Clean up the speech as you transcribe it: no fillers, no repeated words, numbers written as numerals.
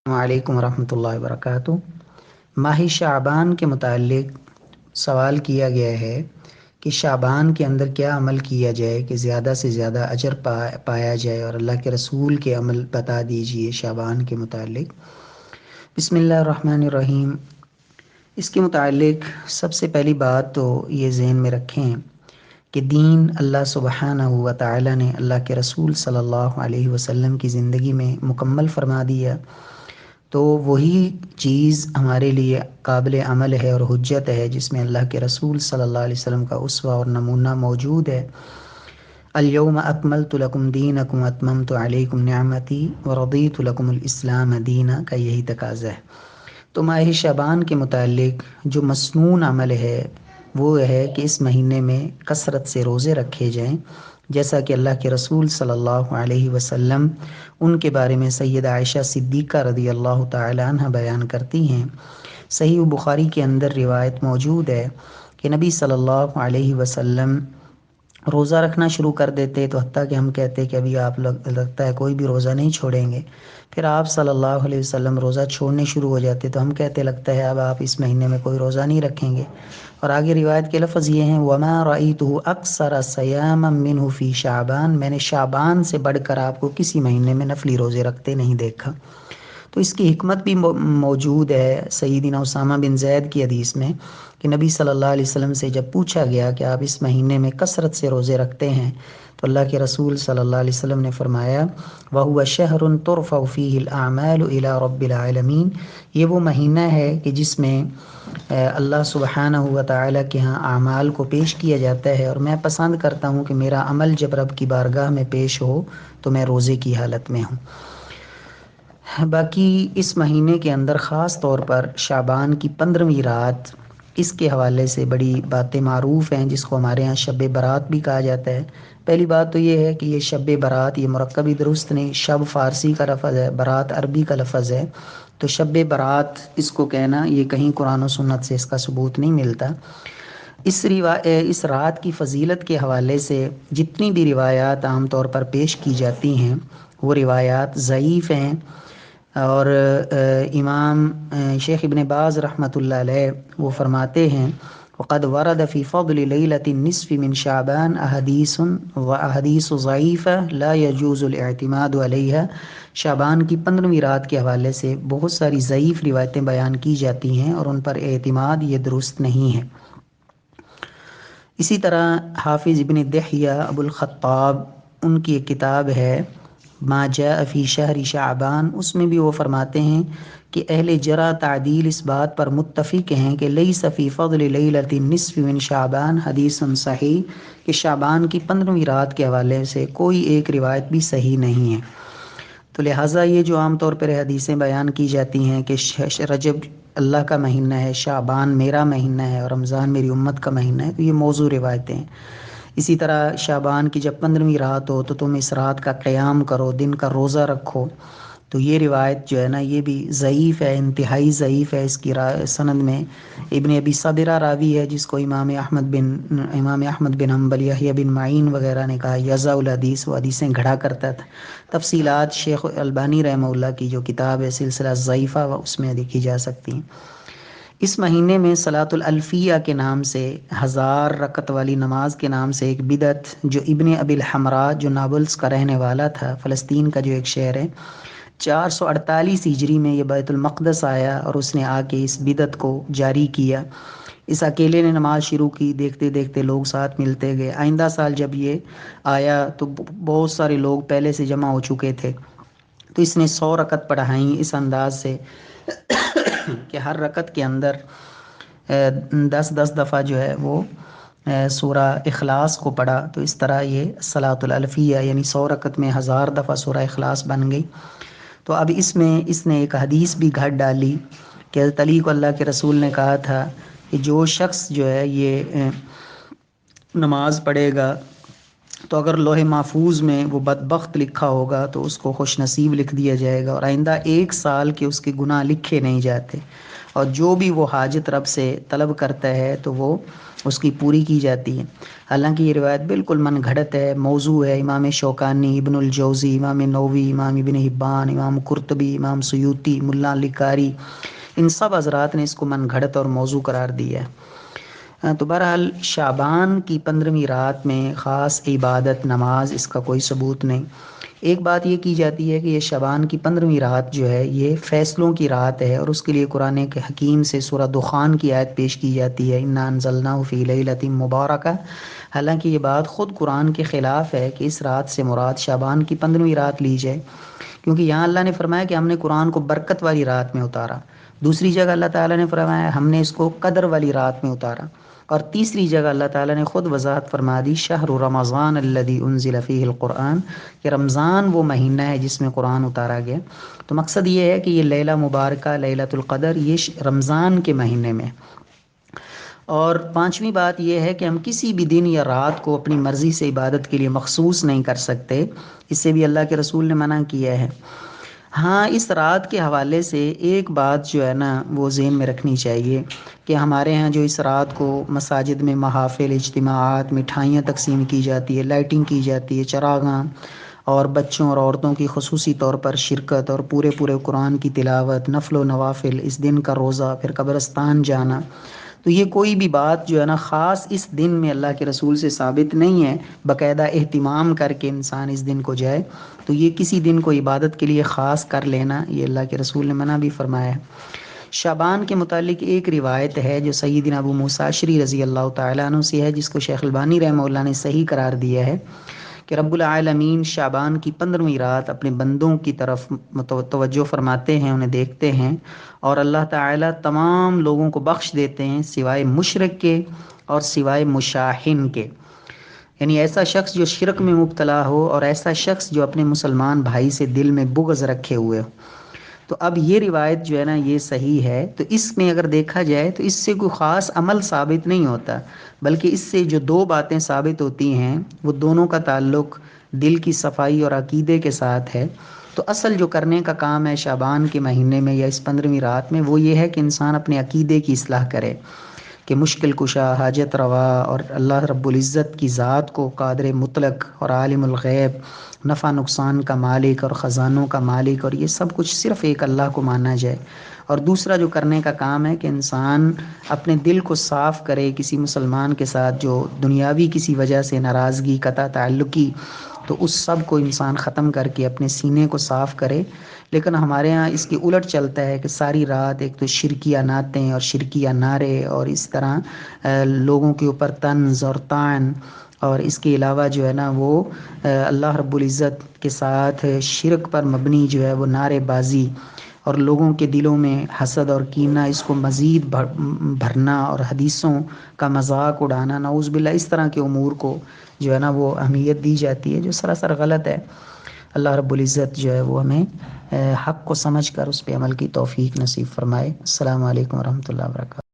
وعلیکم ورحمۃ اللہ وبرکاتہ۔ ماہ شعبان کے متعلق سوال کیا گیا ہے کہ شعبان کے اندر کیا عمل کیا جائے کہ زیادہ سے زیادہ اجر پایا جائے، اور اللہ کے رسول کے عمل بتا دیجئے شعبان کے متعلق۔ بسم اللہ الرحمن الرحیم۔ اس کے متعلق سب سے پہلی بات تو یہ ذہن میں رکھیں کہ دین اللہ سبحانہ و تعالی نے اللہ کے رسول صلی اللہ علیہ وسلم کی زندگی میں مکمل فرما دیا، تو وہی چیز ہمارے لیے قابل عمل ہے اور حجت ہے جس میں اللہ کے رسول صلی اللہ علیہ وسلم کا اسوہ اور نمونہ موجود ہے۔ الیوم اکملت لکم دینکم واتممت علیکم نعمتی ورضیت لکم الاسلام دینا کا یہی تقاضا ہے۔ تو ماہ شعبان کے متعلق جو مسنون عمل ہے وہ ہے کہ اس مہینے میں کثرت سے روزے رکھے جائیں، جیسا کہ اللہ کے رسول صلی اللہ علیہ وسلم ان کے بارے میں سیدہ عائشہ صدیقہ رضی اللہ تعالی عنہ بیان کرتی ہیں۔ صحیح بخاری کے اندر روایت موجود ہے کہ نبی صلی اللہ علیہ وسلم روزہ رکھنا شروع کر دیتے تو حتیٰ کہ ہم کہتے کہ ابھی آپ لوگ لگتا ہے کوئی بھی روزہ نہیں چھوڑیں گے، پھر آپ صلی اللہ علیہ وسلم روزہ چھوڑنے شروع ہو جاتے تو ہم کہتے لگتا ہے اب آپ اس مہینے میں کوئی روزہ نہیں رکھیں گے، اور آگے روایت کے لفظ یہ ہیں وَمَا رَأَيْتُهُ أَكْثَرَ صِيَامًا مِّنْهُ فِي شَعْبَانَ، میں نے شعبان سے بڑھ کر آپ کو کسی مہینے میں نفلی روزے رکھتے نہیں دیکھا۔ تو اس کی حکمت بھی موجود ہے سیدنا اسامہ بن زید کی حدیث میں کہ نبی صلی اللہ علیہ وسلم سے جب پوچھا گیا کہ آپ اس مہینے میں کثرت سے روزے رکھتے ہیں تو اللہ کے رسول صلی اللہ علیہ وسلم نے فرمایا وَهُوَ شَهْرٌ تُرْفَعُ فِيهِ الْأَعْمَالُ إِلَى رَبِّ الْعَالَمِينَ، یہ وہ مہینہ ہے کہ جس میں اللہ سبحانہ و تعالیٰ کے ہاں اعمال کو پیش کیا جاتا ہے، اور میں پسند کرتا ہوں کہ میرا عمل جب رب کی بارگاہ میں پیش ہو تو میں روزے کی حالت میں ہوں۔ باقی اس مہینے کے اندر خاص طور پر شعبان کی 15ویں رات، اس کے حوالے سے بڑی باتیں معروف ہیں جس کو ہمارے ہاں شب برات بھی کہا جاتا ہے۔ پہلی بات تو یہ ہے کہ یہ شب برات یہ مرکبی درست نہیں، شب فارسی کا لفظ ہے، برات عربی کا لفظ ہے، تو شب برات اس کو کہنا یہ کہیں قرآن و سنت سے اس کا ثبوت نہیں ملتا۔ اس رات کی فضیلت کے حوالے سے جتنی بھی روایات عام طور پر پیش کی جاتی ہیں وہ روایات ضعیف ہیں، اور امام شیخ ابن باز رحمۃ اللہ علیہ وہ فرماتے ہیں وقد ورد فی فضل لیلۃ النصف من شعبان احادیث ضعیفہ لا یجوز الاعتماد علیہا، شعبان کی 15ویں رات کے حوالے سے بہت ساری ضعیف روایتیں بیان کی جاتی ہیں اور ان پر اعتماد یہ درست نہیں ہے۔ اسی طرح حافظ ابن دحیہ ابو الخطاب ان کی ایک کتاب ہے ما جاء فی شہر شعبان، اس میں بھی وہ فرماتے ہیں کہ اہل جرح تعدیل اس بات پر متفق ہیں کہ لیس فی فضل لیلۃ النصف من شعبان حدیث صحیح، کہ شعبان کی 15ویں رات کے حوالے سے کوئی ایک روایت بھی صحیح نہیں ہے۔ تو لہٰذا یہ جو عام طور پر حدیثیں بیان کی جاتی ہیں کہ رجب اللہ کا مہینہ ہے، شعبان میرا مہینہ ہے اور رمضان میری امت کا مہینہ ہے، تو یہ موضوع روایتیں ہیں۔ اسی طرح شعبان کی جب 15ویں رات ہو تو تم اس رات کا قیام کرو، دن کا روزہ رکھو، تو یہ روایت جو ہے نا یہ بھی ضعیف ہے، انتہائی ضعیف ہے۔ اس کی سند میں ابن ابی صبرہ راوی ہے جس کو امام احمد بن حنبل، یحییٰ بن معین وغیرہ نے کہا یضع الحدیث، وہ حدیثیں گھڑا کرتا تھا۔ تفصیلات شیخ البانی رحمہ اللہ کی جو کتاب ہے سلسلہ ضعیفہ اس میں دیکھی جا سکتی ہیں۔ اس مہینے میں صلاۃ الالفیہ کے نام سے 1000 رکعت والی نماز کے نام سے ایک بدعت جو ابن ابی الحمراء جو نابلس کا رہنے والا تھا، فلسطین کا جو ایک شہر ہے، 448 ہجری میں یہ بیت المقدس آیا اور اس نے آ کے اس بدعت کو جاری کیا۔ اس اکیلے نے نماز شروع کی، دیکھتے دیکھتے لوگ ساتھ ملتے گئے۔ آئندہ سال جب یہ آیا تو بہت سارے لوگ پہلے سے جمع ہو چکے تھے، تو اس نے 100 رکعت پڑھائیں اس انداز سے کہ ہر رکعت کے اندر 10 دفعہ جو ہے وہ سورہ اخلاص کو پڑھا، تو اس طرح یہ صلاۃ الالفیہ یعنی 100 رکعت میں 1000 دفعہ سورہ اخلاص بن گئی۔ تو اب اس میں اس نے ایک حدیث بھی گھڑ ڈالی کہ حضرت علی کو اللہ کے رسول نے کہا تھا کہ جو شخص جو ہے یہ نماز پڑھے گا تو اگر لوح محفوظ میں وہ بدبخت لکھا ہوگا تو اس کو خوش نصیب لکھ دیا جائے گا، اور آئندہ 1 سال کے اس کے گناہ لکھے نہیں جاتے، اور جو بھی وہ حاجت رب سے طلب کرتا ہے تو وہ اس کی پوری کی جاتی ہے۔ حالانکہ یہ روایت بالکل من گھڑت ہے، موضوع ہے۔ امام شوکانی، ابن الجوزی، امام نووی، امام ابن حبان، امام قرطبی، امام سیوطی، ملا علی قاری، ان سب حضرات نے اس کو من گھڑت اور موضوع قرار دیا ہے۔ تو بہرحال شعبان کی 15ویں رات میں خاص عبادت نماز اس کا کوئی ثبوت نہیں۔ ایک بات یہ کی جاتی ہے کہ یہ شعبان کی 15ویں رات جو ہے یہ فیصلوں کی رات ہے، اور اس کے لیے قرآن کے حکیم سے سورہ دخان کی آیت پیش کی جاتی ہے، انا انزلناہ فی لیلۃ مبارکہ۔ حالانکہ یہ بات خود قرآن کے خلاف ہے کہ اس رات سے مراد شعبان کی 15ویں رات لی جائے، کیونکہ یہاں اللہ نے فرمایا کہ ہم نے قرآن کو برکت والی رات میں اتارا، دوسری جگہ اللہ تعالیٰ نے فرمایا ہم نے اس کو قدر والی رات میں اتارا، اور تیسری جگہ اللہ تعالیٰ نے خود وضاحت فرما دی شہر رمضان الذی انزل فیہ القرآن، کہ رمضان وہ مہینہ ہے جس میں قرآن اتارا گیا۔ تو مقصد یہ ہے کہ یہ لیلہ مبارکہ لیلۃ القدر یہ رمضان کے مہینے میں۔ اور 5ویں بات یہ ہے کہ ہم کسی بھی دن یا رات کو اپنی مرضی سے عبادت کے لیے مخصوص نہیں کر سکتے، اس سے بھی اللہ کے رسول نے منع کیا ہے۔ ہاں، اس رات کے حوالے سے ایک بات جو ہے نا وہ ذہن میں رکھنی چاہیے کہ ہمارے ہاں جو اس رات کو مساجد میں محافل، اجتماعات، مٹھائیاں تقسیم کی جاتی ہے، لائٹنگ کی جاتی ہے، چراغاں، اور بچوں اور عورتوں کی خصوصی طور پر شرکت، اور پورے قرآن کی تلاوت، نفل و نوافل، اس دن کا روزہ، پھر قبرستان جانا، تو یہ کوئی بھی بات جو ہے نا خاص اس دن میں اللہ کے رسول سے ثابت نہیں ہے۔ باقاعدہ اہتمام کر کے انسان اس دن کو جائے، تو یہ کسی دن کو عبادت کے لیے خاص کر لینا یہ اللہ کے رسول نے منع بھی فرمایا ہے۔ شعبان کے متعلق ایک روایت ہے جو سیدنا ابو موسیٰ اشعری رضی اللہ تعالیٰ عنہ سے ہے، جس کو شیخ البانی رحمہ اللہ نے صحیح قرار دیا ہے، کہ رب العالمین شعبان کی 15ویں رات اپنے بندوں کی طرف توجہ فرماتے ہیں، انہیں دیکھتے ہیں، اور اللہ تعالیٰ تمام لوگوں کو بخش دیتے ہیں سوائے مشرک کے اور سوائے مشاہن کے، یعنی ایسا شخص جو شرک میں مبتلا ہو، اور ایسا شخص جو اپنے مسلمان بھائی سے دل میں بغض رکھے ہوئے ہو۔ تو اب یہ روایت جو ہے نا یہ صحیح ہے، تو اس میں اگر دیکھا جائے تو اس سے کوئی خاص عمل ثابت نہیں ہوتا، بلکہ اس سے جو 2 باتیں ثابت ہوتی ہیں وہ دونوں کا تعلق دل کی صفائی اور عقیدے کے ساتھ ہے۔ تو اصل جو کرنے کا کام ہے شعبان کے مہینے میں یا اس 15ویں رات میں، وہ یہ ہے کہ انسان اپنے عقیدے کی اصلاح کرے، کہ مشکل کشا، حاجت روا، اور اللہ رب العزت کی ذات کو قادر مطلق اور عالم الغیب، نفع نقصان کا مالک اور خزانوں کا مالک، اور یہ سب کچھ صرف ایک اللہ کو مانا جائے۔ اور دوسرا جو کرنے کا کام ہے کہ انسان اپنے دل کو صاف کرے کسی مسلمان کے ساتھ جو دنیاوی کسی وجہ سے ناراضگی، قطع تعلقی، تو اس سب کو انسان ختم کر کے اپنے سینے کو صاف کرے۔ لیکن ہمارے ہاں اس کی الٹ چلتا ہے کہ ساری رات ایک تو شرکیہ نعتیں اور شرکیہ نعرے، اور اس طرح لوگوں کے اوپر طنز اور طعن، اور اس کے علاوہ جو ہے نا وہ اللہ رب العزت کے ساتھ شرک پر مبنی جو ہے وہ نعرے بازی، اور لوگوں کے دلوں میں حسد اور کینہ اس کو مزید بھرنا، اور حدیثوں کا مذاق اڑانا، نعوذ باللہ، اس طرح کے امور کو جو ہے نا وہ اہمیت دی جاتی ہے، جو سراسر غلط ہے۔ اللہ رب العزت جو ہے وہ ہمیں حق کو سمجھ کر اس پہ عمل کی توفیق نصیب فرمائے۔ السلام علیکم ورحمۃ اللہ وبرکاتہ۔